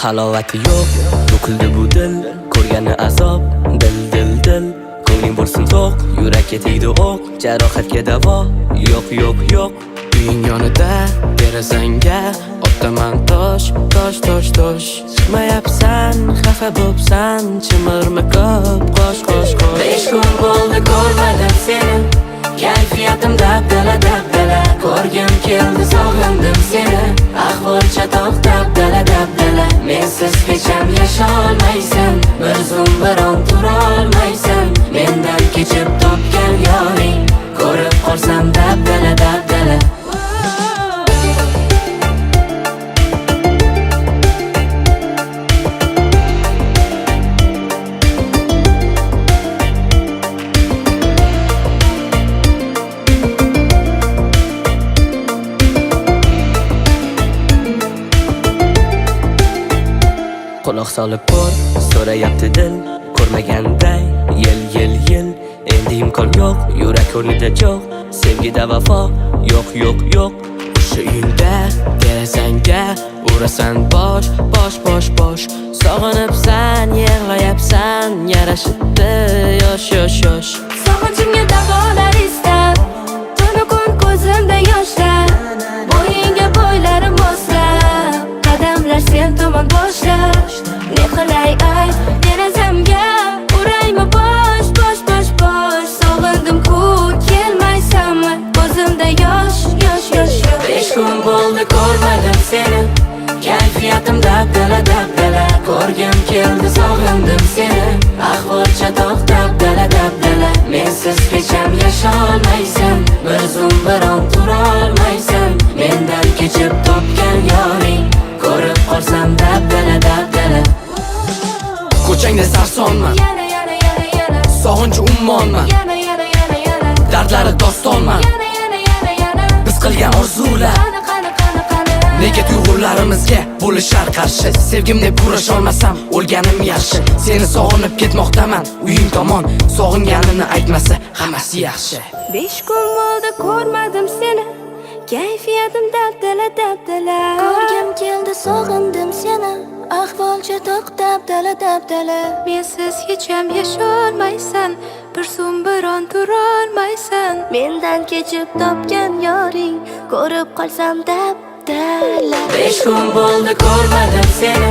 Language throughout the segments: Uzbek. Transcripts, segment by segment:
Halovati yo'q, to'kildi bu dil, ko'rgani azob, dil. Ko'ngling bo'lsin to'q, yurakka tegdi o'q, jarohatga davo, yo'q. Uying yonida, derazangga otaman tosh. Chiqmayapsan, xafa bo'psan, chimirma ko'p, qo'sh. 5 kun bo'ldi ko'rmadim seni, kayfiyatim dabdala. Ko'rgim keldi, sog'indim seni, ahvol chatoq dabdala. Mensiz hech ham yasholmaysan, bir zum biron turolmaysan. Mendan kechib topgan yoring, ko'rib qolsam dabdala. Quloq solib ko'r, so'rayapti dil, ko'rmaganday yil. Endi imkon yo'q, yurak o'rnida jo'q, sevgida vafo yo'q. O'sha uyingda, derazangga urasan bosh. Sog'inibsan, yig'layapsan, yarashibdi yosh. Sog'inchimga davolar istab, tunu kun ko'zimda yoshlar, bo'yinga bo'ylarim moslab, qadamlar sen tomon boshlab. Ne qilay ay, derazamga uraymi bosh. Sog'indim-ku, kelmaysanmi, ko'zimda yosh. 5 kun bo'ldi ko'rmadim seni, kayfiyatim dabdala. Ko'rgim keldi, sog'indim seni, ahvol chatoq dabdala. Mensiz hech ham yasholmaysan, bir zum biron turolmaysan. Mendan kechib topgan yoring, ko'rib qolsam dabdala. Ko'changda sarsonman, Yana sog'inchi ummonman, Yana dardlari dostonman. Biz qilgan orzular Qani nega tuyg'ularimizga bo'lishar qarshi? Sevgim deb kurasholmasam, o'lganim yaxshi. Seni sog'inib ketmoqdaman, uying tomon, sog'inganini aytmasa hammasi yaxshi. 5 kun bo'ldi ko'rmadim seni, kayfiyatim dabdala. Ko'rgim keldi, sog'indim seni, ahvol chatoq dabdala. Mensiz hech ham yasholmaysan, bir zum biron turolmaysan. Mendan kechib topgan yoring, ko'rib qolsam dabdala. 5 kun bo'ldi ko'rmadim seni,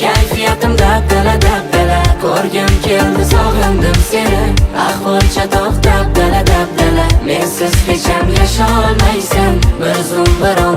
kayfiyatim dabdala. Ko'rgim keldi, sog'indim seni, ahvol chatoq dabdala. Mensiz hech ham yasholmaysan, bir zum biron